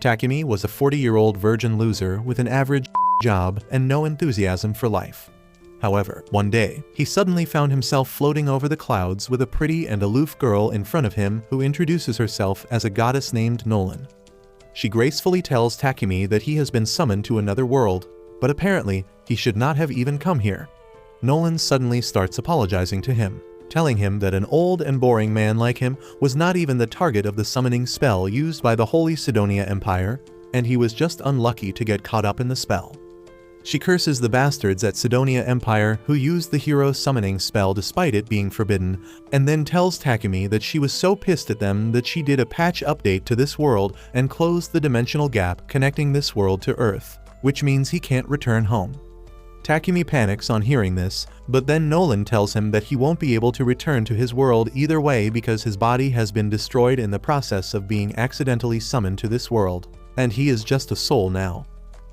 Takumi was a 40-year-old virgin loser with an average job and no enthusiasm for life. However, one day, he suddenly found himself floating over the clouds with a pretty and aloof girl in front of him who introduces herself as a goddess named Nolan. She gracefully tells Takumi that he has been summoned to another world, but apparently, he should not have even come here. Nolan suddenly starts apologizing to him, telling him that an old and boring man like him was not even the target of the summoning spell used by the Holy Sidonia Empire, and he was just unlucky to get caught up in the spell. She curses the bastards at Sidonia Empire who used the hero summoning spell despite it being forbidden, and then tells Takumi that she was so pissed at them that she did a patch update to this world and closed the dimensional gap connecting this world to Earth, which means he can't return home. Takumi panics on hearing this, but then Nolan tells him that he won't be able to return to his world either way because his body has been destroyed in the process of being accidentally summoned to this world, and he is just a soul now.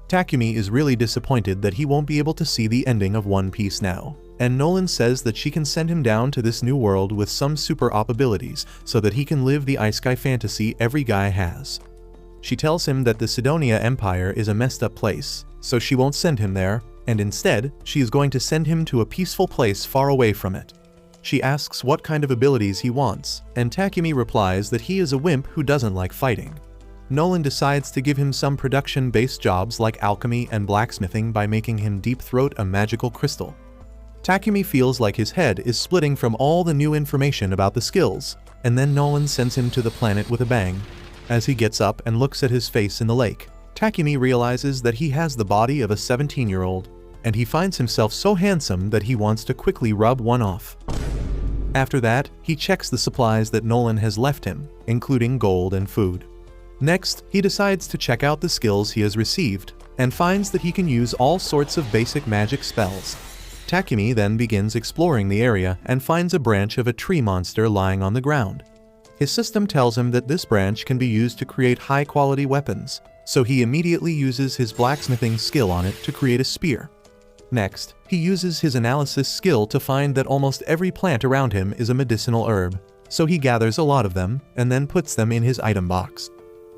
Takumi is really disappointed that he won't be able to see the ending of One Piece now, and Nolan says that she can send him down to this new world with some super-op abilities so that he can live the isekai fantasy every guy has. She tells him that the Sidonia Empire is a messed up place, so she won't send him there, and instead, she is going to send him to a peaceful place far away from it. She asks what kind of abilities he wants, and Takumi replies that he is a wimp who doesn't like fighting. Nolan decides to give him some production-based jobs like alchemy and blacksmithing by making him deep throat a magical crystal. Takumi feels like his head is splitting from all the new information about the skills, and then Nolan sends him to the planet with a bang. As he gets up and looks at his face in the lake, Takumi realizes that he has the body of a 17-year-old, and he finds himself so handsome that he wants to quickly rub one off. After that, he checks the supplies that Nolan has left him, including gold and food. Next, he decides to check out the skills he has received, and finds that he can use all sorts of basic magic spells. Takumi then begins exploring the area and finds a branch of a tree monster lying on the ground. His system tells him that this branch can be used to create high-quality weapons, so he immediately uses his blacksmithing skill on it to create a spear. Next, he uses his analysis skill to find that almost every plant around him is a medicinal herb, so he gathers a lot of them and then puts them in his item box.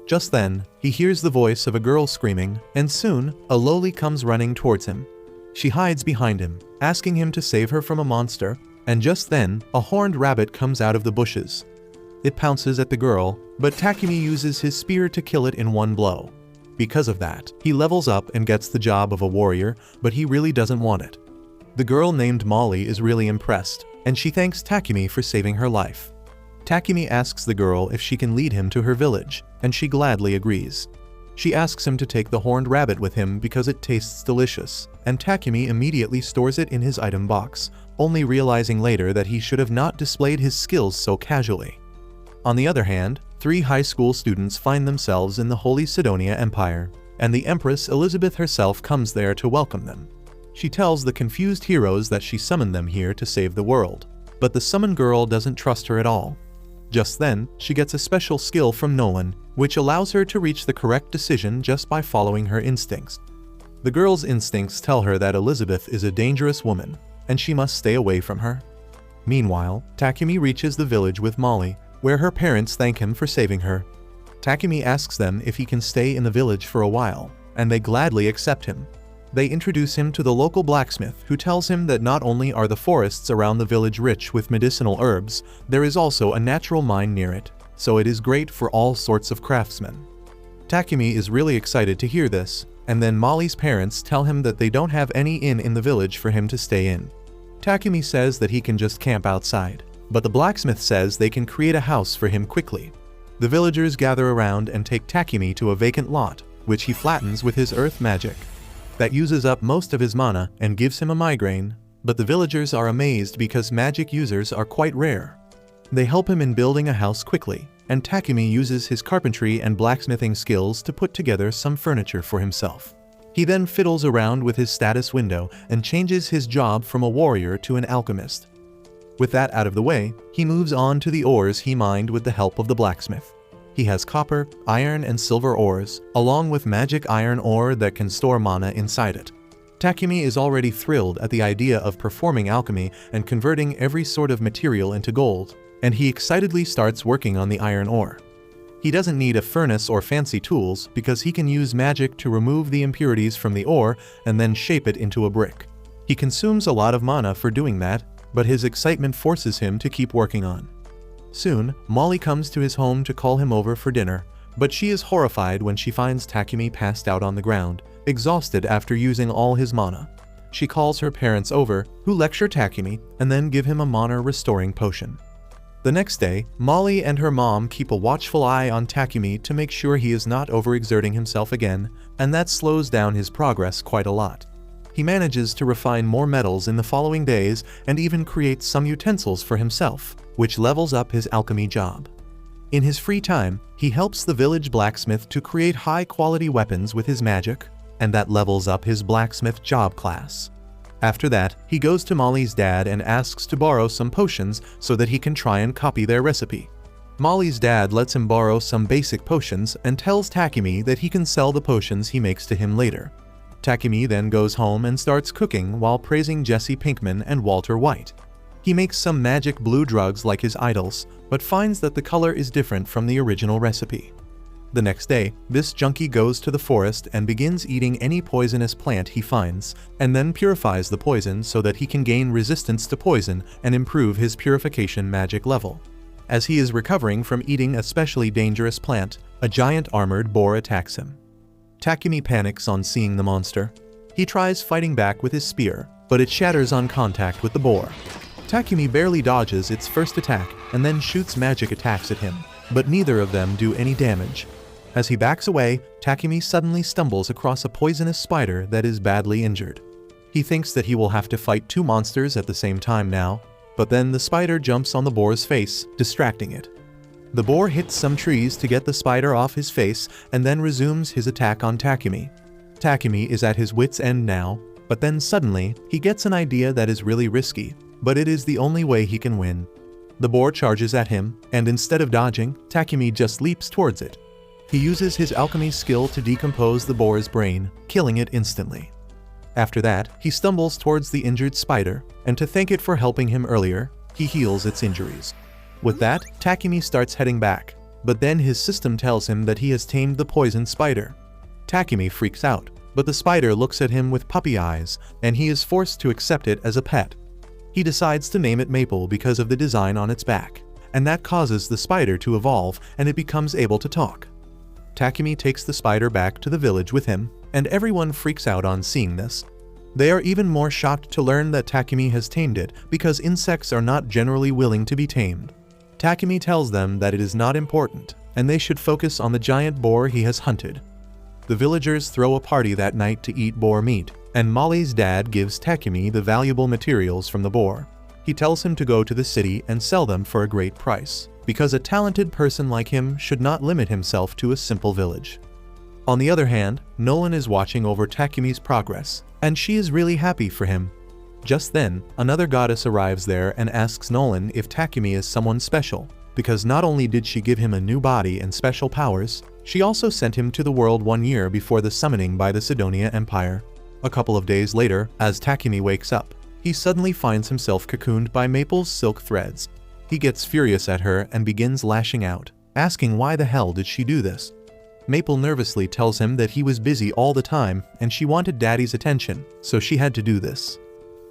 Just then, he hears the voice of a girl screaming, and soon, a loli comes running towards him. She hides behind him, asking him to save her from a monster, and just then, a horned rabbit comes out of the bushes. It pounces at the girl, but Takumi uses his spear to kill it in one blow. Because of that, he levels up and gets the job of a warrior, but he really doesn't want it. The girl named Molly is really impressed, and she thanks Takumi for saving her life. Takumi asks the girl if she can lead him to her village, and she gladly agrees. She asks him to take the horned rabbit with him because it tastes delicious, and Takumi immediately stores it in his item box, only realizing later that he should have not displayed his skills so casually. On the other hand, 3 high school students find themselves in the Holy Sidonia Empire, and the Empress Elizabeth herself comes there to welcome them. She tells the confused heroes that she summoned them here to save the world, but the summoned girl doesn't trust her at all. Just then, she gets a special skill from Nolan, which allows her to reach the correct decision just by following her instincts. The girl's instincts tell her that Elizabeth is a dangerous woman, and she must stay away from her. Meanwhile, Takumi reaches the village with Molly, where her parents thank him for saving her. Takumi asks them if he can stay in the village for a while, and they gladly accept him. They introduce him to the local blacksmith who tells him that not only are the forests around the village rich with medicinal herbs, there is also a natural mine near it, so it is great for all sorts of craftsmen. Takumi is really excited to hear this, and then Molly's parents tell him that they don't have any inn in the village for him to stay in. Takumi says that he can just camp outside, but the blacksmith says they can create a house for him quickly. The villagers gather around and take Takumi to a vacant lot, which he flattens with his earth magic. That uses up most of his mana and gives him a migraine, but the villagers are amazed because magic users are quite rare. They help him in building a house quickly, and Takumi uses his carpentry and blacksmithing skills to put together some furniture for himself. He then fiddles around with his status window and changes his job from a warrior to an alchemist. With that out of the way, he moves on to the ores he mined with the help of the blacksmith. He has copper, iron, and silver ores, along with magic iron ore that can store mana inside it. Takumi is already thrilled at the idea of performing alchemy and converting every sort of material into gold, and he excitedly starts working on the iron ore. He doesn't need a furnace or fancy tools because he can use magic to remove the impurities from the ore and then shape it into a brick. He consumes a lot of mana for doing that, but his excitement forces him to keep working on. Soon, Molly comes to his home to call him over for dinner, but she is horrified when she finds Takumi passed out on the ground, exhausted after using all his mana. She calls her parents over, who lecture Takumi and then give him a mana-restoring potion. The next day, Molly and her mom keep a watchful eye on Takumi to make sure he is not overexerting himself again, and that slows down his progress quite a lot. He manages to refine more metals in the following days and even creates some utensils for himself, which levels up his alchemy job. In his free time, he helps the village blacksmith to create high-quality weapons with his magic, and that levels up his blacksmith job class. After that, he goes to Molly's dad and asks to borrow some potions so that he can try and copy their recipe. Molly's dad lets him borrow some basic potions and tells Takumi that he can sell the potions he makes to him later. Takumi then goes home and starts cooking while praising Jesse Pinkman and Walter White. He makes some magic blue drugs like his idols, but finds that the color is different from the original recipe. The next day, this junkie goes to the forest and begins eating any poisonous plant he finds, and then purifies the poison so that he can gain resistance to poison and improve his purification magic level. As he is recovering from eating a specially dangerous plant, a giant armored boar attacks him. Takumi panics on seeing the monster. He tries fighting back with his spear, but it shatters on contact with the boar. Takumi barely dodges its first attack and then shoots magic attacks at him, but neither of them do any damage. As he backs away, Takumi suddenly stumbles across a poisonous spider that is badly injured. He thinks that he will have to fight two monsters at the same time now, but then the spider jumps on the boar's face, distracting it. The boar hits some trees to get the spider off his face and then resumes his attack on Takumi. Takumi is at his wit's end now, but then suddenly, he gets an idea that is really risky, but it is the only way he can win. The boar charges at him, and instead of dodging, Takumi just leaps towards it. He uses his alchemy skill to decompose the boar's brain, killing it instantly. After that, he stumbles towards the injured spider, and to thank it for helping him earlier, he heals its injuries. With that, Takumi starts heading back, but then his system tells him that he has tamed the poisoned spider. Takumi freaks out, but the spider looks at him with puppy eyes, and he is forced to accept it as a pet. He decides to name it Maple because of the design on its back, and that causes the spider to evolve and it becomes able to talk. Takumi takes the spider back to the village with him, and everyone freaks out on seeing this. They are even more shocked to learn that Takumi has tamed it because insects are not generally willing to be tamed. Takumi tells them that it is not important, and they should focus on the giant boar he has hunted. The villagers throw a party that night to eat boar meat, and Molly's dad gives Takumi the valuable materials from the boar. He tells him to go to the city and sell them for a great price, because a talented person like him should not limit himself to a simple village. On the other hand, Nolan is watching over Takumi's progress, and she is really happy for him. Just then, another goddess arrives there and asks Nolan if Takumi is someone special, because not only did she give him a new body and special powers, she also sent him to the world 1 year before the summoning by the Sidonia Empire. A couple of days later, as Takumi wakes up, he suddenly finds himself cocooned by Maple's silk threads. He gets furious at her and begins lashing out, asking why the hell did she do this. Maple nervously tells him that he was busy all the time and she wanted Daddy's attention, so she had to do this.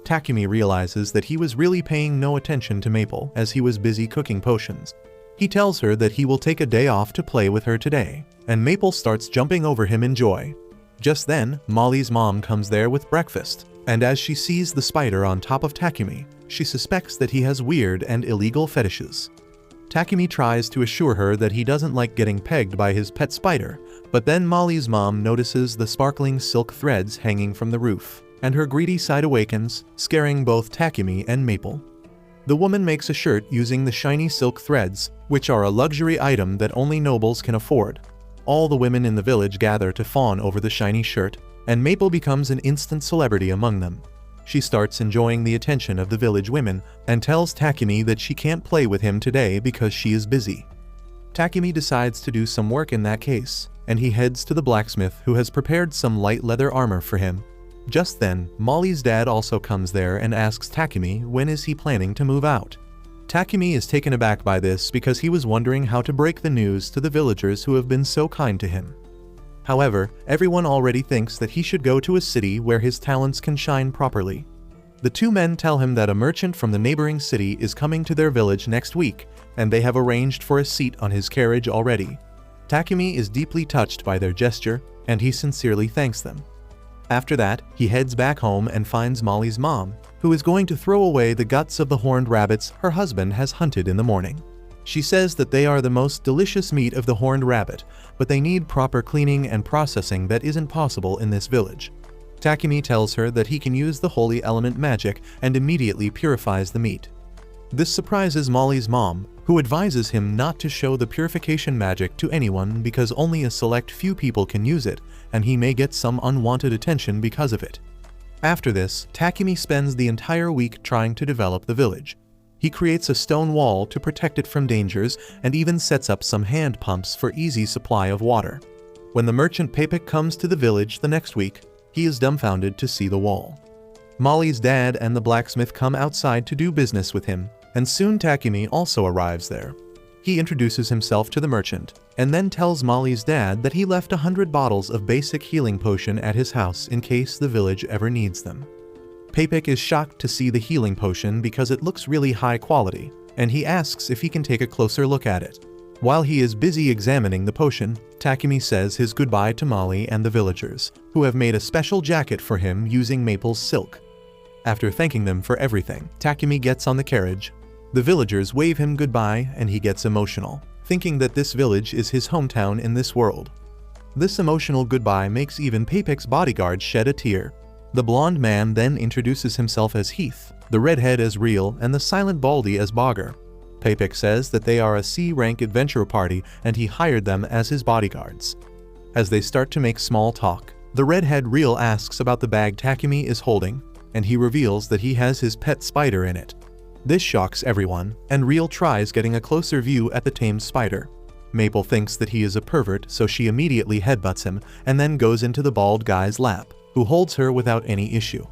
Takumi realizes that he was really paying no attention to Maple as he was busy cooking potions. He tells her that he will take a day off to play with her today, and Maple starts jumping over him in joy. Just then, Molly's mom comes there with breakfast, and as she sees the spider on top of Takumi, she suspects that he has weird and illegal fetishes. Takumi tries to assure her that he doesn't like getting pegged by his pet spider, but then Molly's mom notices the sparkling silk threads hanging from the roof, and her greedy side awakens, scaring both Takumi and Maple. The woman makes a shirt using the shiny silk threads, which are a luxury item that only nobles can afford. All the women in the village gather to fawn over the shiny shirt, and Maple becomes an instant celebrity among them. She starts enjoying the attention of the village women and tells Takumi that she can't play with him today because she is busy. Takumi decides to do some work in that case, and he heads to the blacksmith who has prepared some light leather armor for him. Just then, Molly's dad also comes there and asks Takumi when is he planning to move out. Takumi is taken aback by this because he was wondering how to break the news to the villagers who have been so kind to him. However, everyone already thinks that he should go to a city where his talents can shine properly. The two men tell him that a merchant from the neighboring city is coming to their village next week, and they have arranged for a seat on his carriage already. Takumi is deeply touched by their gesture, and he sincerely thanks them. After that, he heads back home and finds Molly's mom, who is going to throw away the guts of the horned rabbits her husband has hunted in the morning. She says that they are the most delicious meat of the horned rabbit, but they need proper cleaning and processing that isn't possible in this village. Takumi tells her that he can use the holy element magic and immediately purifies the meat. This surprises Molly's mom, who advises him not to show the purification magic to anyone because only a select few people can use it, and he may get some unwanted attention because of it. After this, Takumi spends the entire week trying to develop the village. He creates a stone wall to protect it from dangers and even sets up some hand pumps for easy supply of water. When the merchant Papik comes to the village the next week, he is dumbfounded to see the wall. Molly's dad and the blacksmith come outside to do business with him, and soon Takumi also arrives there. He introduces himself to the merchant, and then tells Molly's dad that he left 100 bottles of basic healing potion at his house in case the village ever needs them. Papik is shocked to see the healing potion because it looks really high quality, and he asks if he can take a closer look at it. While he is busy examining the potion, Takumi says his goodbye to Molly and the villagers, who have made a special jacket for him using maple silk. After thanking them for everything, Takumi gets on the carriage. The villagers wave him goodbye and he gets emotional, thinking that this village is his hometown in this world. This emotional goodbye makes even Papik's bodyguard shed a tear. The blonde man then introduces himself as Heath, the redhead as Real, and the silent Baldy as Bogger. Papik says that they are a C-rank adventure party and he hired them as his bodyguards. As they start to make small talk, the redhead Real asks about the bag Takumi is holding, and he reveals that he has his pet spider in it. This shocks everyone, and Real tries getting a closer view at the tamed spider. Maple thinks that he is a pervert, so she immediately headbutts him and then goes into the bald guy's lap, who holds her without any issue.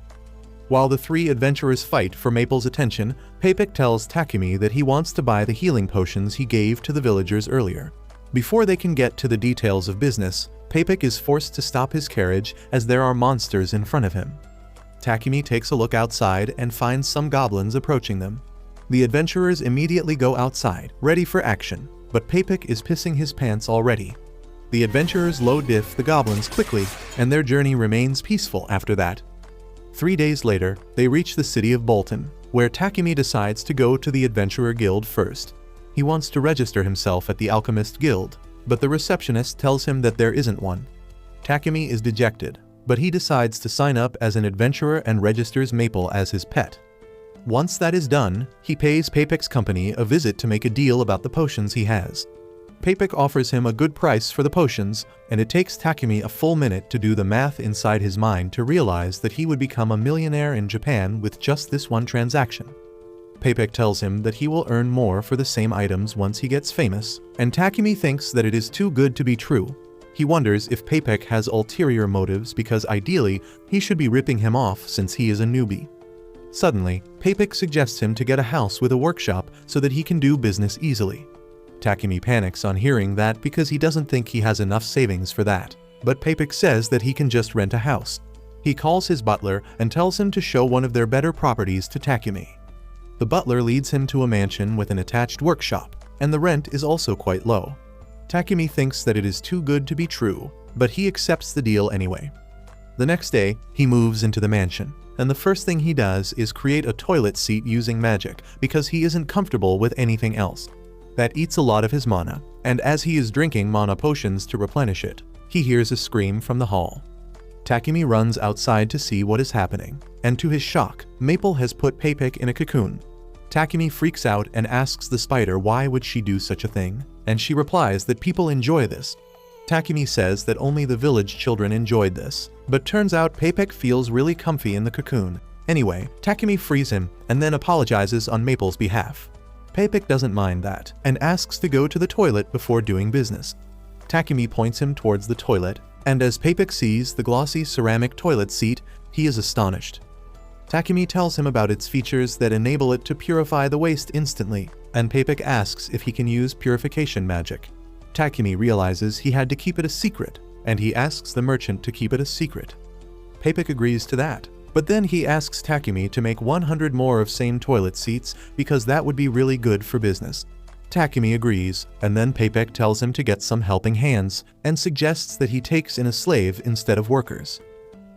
While the three adventurers fight for Maple's attention, Papik tells Takumi that he wants to buy the healing potions he gave to the villagers earlier. Before they can get to the details of business, Papik is forced to stop his carriage as there are monsters in front of him. Takumi takes a look outside and finds some goblins approaching them. The adventurers immediately go outside, ready for action, but Papik is pissing his pants already. The adventurers low diff the goblins quickly, and their journey remains peaceful after that. 3 days later, they reach the city of Bolton, where Takumi decides to go to the Adventurer Guild first. He wants to register himself at the Alchemist Guild, but the receptionist tells him that there isn't one. Takumi is dejected, but he decides to sign up as an adventurer and registers Maple as his pet. Once that is done, he pays Papik's company a visit to make a deal about the potions he has. Papik offers him a good price for the potions, and it takes Takumi a full minute to do the math inside his mind to realize that he would become a millionaire in Japan with just this one transaction. Papik tells him that he will earn more for the same items once he gets famous, and Takumi thinks that it is too good to be true. He wonders if Papik has ulterior motives because ideally, he should be ripping him off since he is a newbie. Suddenly, Papik suggests him to get a house with a workshop so that he can do business easily. Takumi panics on hearing that because he doesn't think he has enough savings for that, but Papik says that he can just rent a house. He calls his butler and tells him to show one of their better properties to Takumi. The butler leads him to a mansion with an attached workshop, and the rent is also quite low. Takumi thinks that it is too good to be true, but he accepts the deal anyway. The next day, he moves into the mansion, and the first thing he does is create a toilet seat using magic because he isn't comfortable with anything else. That eats a lot of his mana, and as he is drinking mana potions to replenish it, he hears a scream from the hall. Takumi runs outside to see what is happening, and to his shock, Maple has put Papik in a cocoon. Takumi freaks out and asks the spider why would she do such a thing, and she replies that people enjoy this. Takumi says that only the village children enjoyed this, but turns out Papik feels really comfy in the cocoon. Anyway, Takumi frees him and then apologizes on Maple's behalf. Papik doesn't mind that, and asks to go to the toilet before doing business. Takumi points him towards the toilet, and as Papik sees the glossy ceramic toilet seat, he is astonished. Takumi tells him about its features that enable it to purify the waste instantly, and Papik asks if he can use purification magic. Takumi realizes he had to keep it a secret, and he asks the merchant to keep it a secret. Papik agrees to that, but then he asks Takumi to make 100 more of same toilet seats because that would be really good for business. Takumi agrees, and then Papik tells him to get some helping hands and suggests that he takes in a slave instead of workers.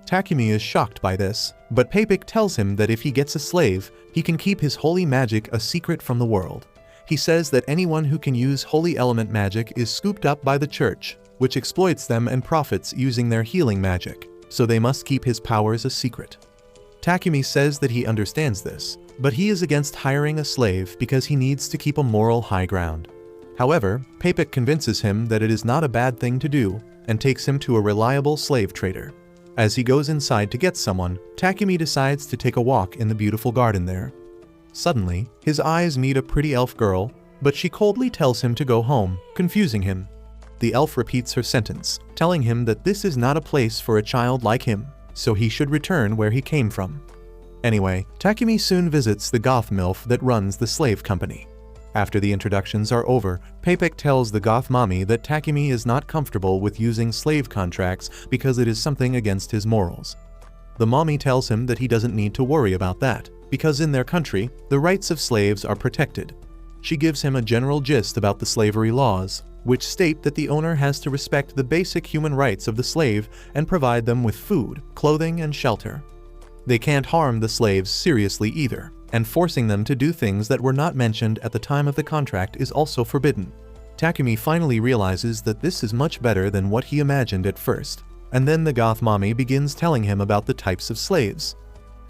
Takumi is shocked by this, but Papik tells him that if he gets a slave, he can keep his holy magic a secret from the world. He says that anyone who can use holy element magic is scooped up by the church, which exploits them and profits using their healing magic, so they must keep his powers a secret. Takumi says that he understands this, but he is against hiring a slave because he needs to keep a moral high ground. However, Papik convinces him that it is not a bad thing to do and takes him to a reliable slave trader. As he goes inside to get someone, Takumi decides to take a walk in the beautiful garden there. Suddenly, his eyes meet a pretty elf girl, but she coldly tells him to go home, confusing him. The elf repeats her sentence, telling him that this is not a place for a child like him, so he should return where he came from. Anyway, Takumi soon visits the goth MILF that runs the slave company. After the introductions are over, Papik tells the goth mommy that Takumi is not comfortable with using slave contracts because it is something against his morals. The mommy tells him that he doesn't need to worry about that, because in their country, the rights of slaves are protected. She gives him a general gist about the slavery laws, which state that the owner has to respect the basic human rights of the slave and provide them with food, clothing, and shelter. They can't harm the slaves seriously either, and forcing them to do things that were not mentioned at the time of the contract is also forbidden. Takumi finally realizes that this is much better than what he imagined at first, and then the goth mommy begins telling him about the types of slaves.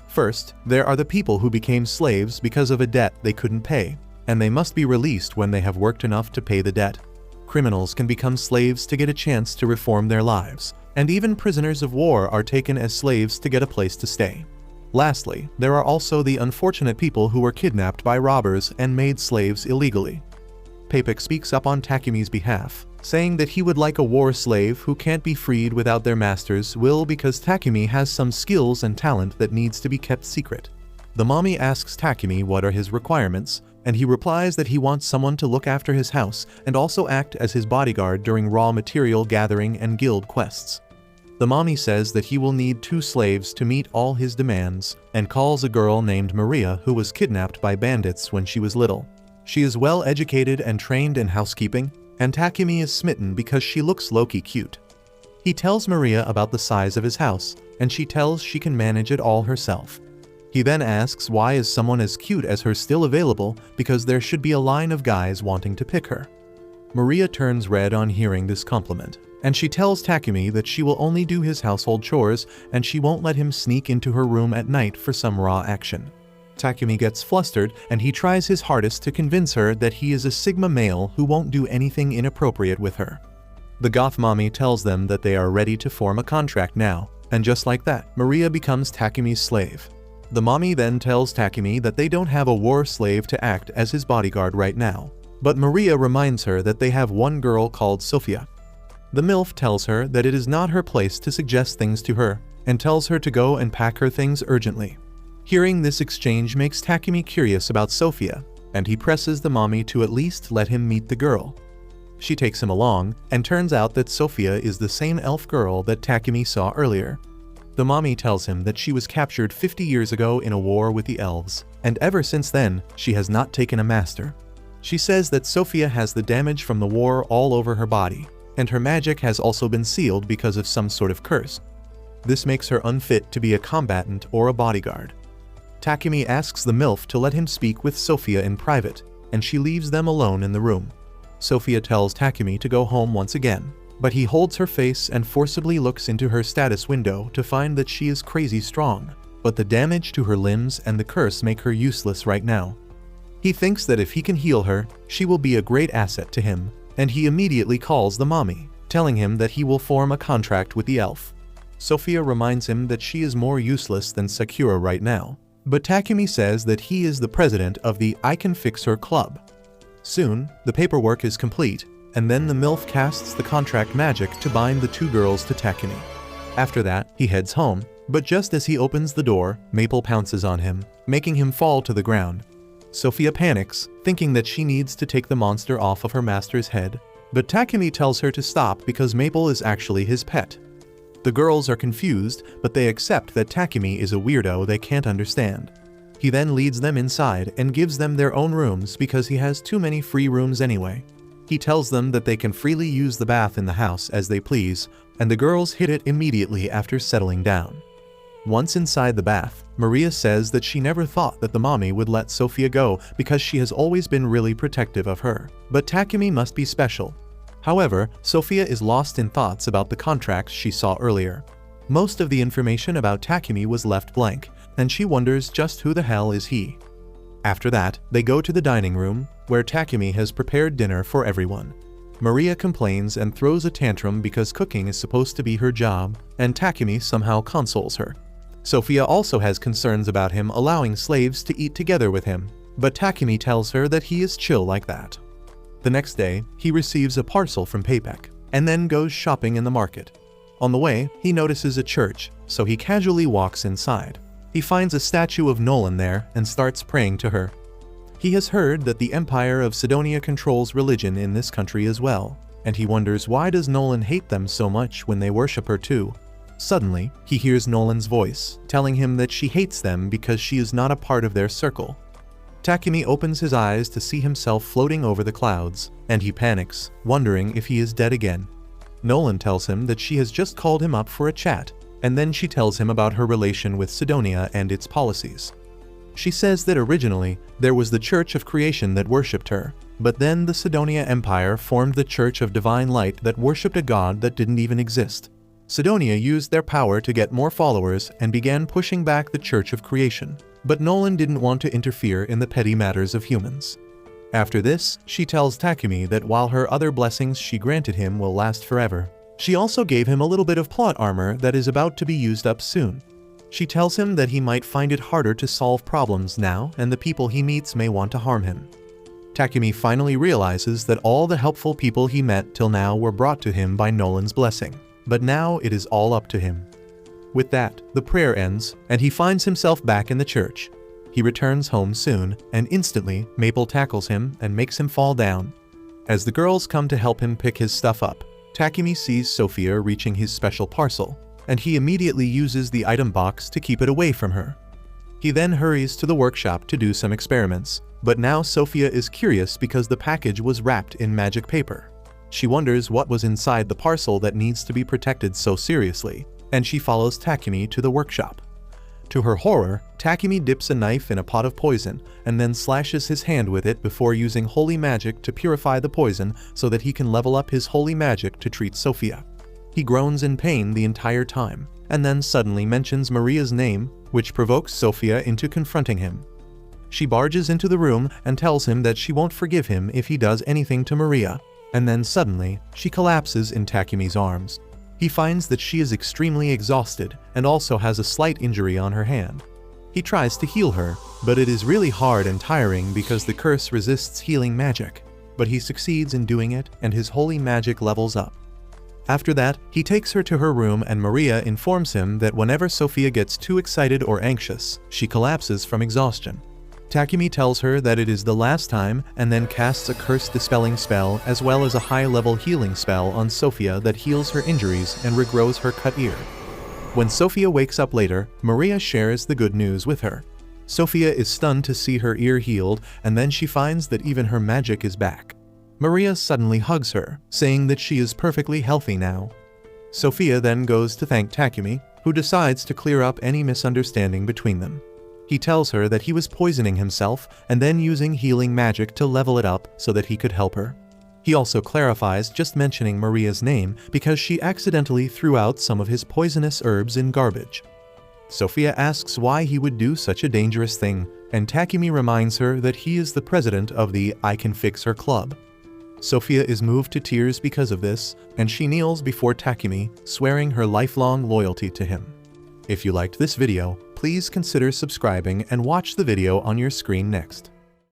First, there are the people who became slaves because of a debt they couldn't pay, and they must be released when they have worked enough to pay the debt. Criminals can become slaves to get a chance to reform their lives, and even prisoners of war are taken as slaves to get a place to stay. Lastly, there are also the unfortunate people who were kidnapped by robbers and made slaves illegally. Papik speaks up on Takumi's behalf, saying that he would like a war slave who can't be freed without their master's will because Takumi has some skills and talent that needs to be kept secret. The mommy asks Takumi what are his requirements, and he replies that he wants someone to look after his house and also act as his bodyguard during raw material gathering and guild quests. The mommy says that he will need 2 slaves to meet all his demands, and calls a girl named Maria who was kidnapped by bandits when she was little. She is well educated and trained in housekeeping, and Takumi is smitten because she looks low-key cute. He tells Maria about the size of his house, and she tells she can manage it all herself. He then asks why is someone as cute as her still available because there should be a line of guys wanting to pick her. Maria turns red on hearing this compliment, and she tells Takumi that she will only do his household chores and she won't let him sneak into her room at night for some raw action. Takumi gets flustered and he tries his hardest to convince her that he is a Sigma male who won't do anything inappropriate with her. The goth mommy tells them that they are ready to form a contract now, and just like that, Maria becomes Takumi's slave. The mommy then tells Takumi that they don't have a war slave to act as his bodyguard right now, but Maria reminds her that they have one girl called Sophia. The MILF tells her that it is not her place to suggest things to her, and tells her to go and pack her things urgently. Hearing this exchange makes Takumi curious about Sophia, and he presses the mommy to at least let him meet the girl. She takes him along, and turns out that Sophia is the same elf girl that Takumi saw earlier. The mommy tells him that she was captured 50 years ago in a war with the elves, and ever since then, she has not taken a master. She says that Sophia has the damage from the war all over her body, and her magic has also been sealed because of some sort of curse. This makes her unfit to be a combatant or a bodyguard. Takumi asks the MILF to let him speak with Sophia in private, and she leaves them alone in the room. Sophia tells Takumi to go home once again, but he holds her face and forcibly looks into her status window to find that she is crazy strong, but the damage to her limbs and the curse make her useless right now. He thinks that if he can heal her, she will be a great asset to him, and he immediately calls the mommy, telling him that he will form a contract with the elf. Sophia reminds him that she is more useless than Sakura right now, but Takumi says that he is the president of the I Can Fix Her Club. Soon, the paperwork is complete, and then the MILF casts the contract magic to bind the 2 girls to Takumi. After that, he heads home, But just as he opens the door, Maple pounces on him, making him fall to the ground. Sophia panics, thinking that she needs to take the monster off of her master's head, but Takumi tells her to stop because Maple is actually his pet. The girls are confused, but they accept that Takumi is a weirdo they can't understand. He then leads them inside and gives them their own rooms because he has too many free rooms anyway. He tells them that they can freely use the bath in the house as they please, and the girls hit it immediately after settling down. Once inside the bath, Maria says that she never thought that the mommy would let Sophia go because she has always been really protective of her. But Takumi must be special. However, Sophia is lost in thoughts about the contracts she saw earlier. Most of the information about Takumi was left blank, and she wonders just who the hell is he. After that, they go to the dining room, where Takumi has prepared dinner for everyone. Maria complains and throws a tantrum because cooking is supposed to be her job, and Takumi somehow consoles her. Sophia also has concerns about him allowing slaves to eat together with him, but Takumi tells her that he is chill like that. The next day, he receives a parcel from Paypek, and then goes shopping in the market. On the way, he notices a church, so he casually walks inside. He finds a statue of Nolan there and starts praying to her. He has heard that the Empire of Sidonia controls religion in this country as well, and he wonders why does Nolan hate them so much when they worship her too. Suddenly, he hears Nolan's voice, telling him that she hates them because she is not a part of their circle. Takumi opens his eyes to see himself floating over the clouds, and he panics, wondering if he is dead again. Nolan tells him that she has just called him up for a chat, and then she tells him about her relation with Sidonia and its policies. She says that originally, there was the Church of Creation that worshipped her, but then the Sidonia Empire formed the Church of Divine Light that worshipped a god that didn't even exist. Sidonia used their power to get more followers and began pushing back the Church of Creation, but Nolan didn't want to interfere in the petty matters of humans. After this, she tells Takumi that while her other blessings she granted him will last forever, she also gave him a little bit of plot armor that is about to be used up soon. She tells him that he might find it harder to solve problems now and the people he meets may want to harm him. Takumi finally realizes that all the helpful people he met till now were brought to him by Nolan's blessing, but now it is all up to him. With that, the prayer ends, and he finds himself back in the church. He returns home soon, and instantly, Maple tackles him and makes him fall down. As the girls come to help him pick his stuff up, Takumi sees Sophia reaching his special parcel, and he immediately uses the item box to keep it away from her. He then hurries to the workshop to do some experiments, but now Sophia is curious because the package was wrapped in magic paper. She wonders what was inside the parcel that needs to be protected so seriously, and she follows Takumi to the workshop. To her horror, Takumi dips a knife in a pot of poison and then slashes his hand with it before using holy magic to purify the poison so that he can level up his holy magic to treat Sophia. He groans in pain the entire time, and then suddenly mentions Maria's name, which provokes Sophia into confronting him. She barges into the room and tells him that she won't forgive him if he does anything to Maria, and then suddenly, she collapses in Takumi's arms. He finds that she is extremely exhausted and also has a slight injury on her hand. He tries to heal her, but it is really hard and tiring because the curse resists healing magic, but he succeeds in doing it and his holy magic levels up. After that, he takes her to her room and Maria informs him that whenever Sophia gets too excited or anxious, she collapses from exhaustion. Takumi tells her that it is the last time and then casts a curse-dispelling spell as well as a high-level healing spell on Sophia that heals her injuries and regrows her cut ear. When Sophia wakes up later, Maria shares the good news with her. Sophia is stunned to see her ear healed, and then she finds that even her magic is back. Maria suddenly hugs her, saying that she is perfectly healthy now. Sophia then goes to thank Takumi, who decides to clear up any misunderstanding between them. He tells her that he was poisoning himself and then using healing magic to level it up so that he could help her. He also clarifies just mentioning Maria's name because she accidentally threw out some of his poisonous herbs in garbage. Sophia asks why he would do such a dangerous thing, and Takumi reminds her that he is the president of the I Can Fix Her Club. Sophia is moved to tears because of this, and she kneels before Takumi, swearing her lifelong loyalty to him. If you liked this video, please consider subscribing and watch the video on your screen next.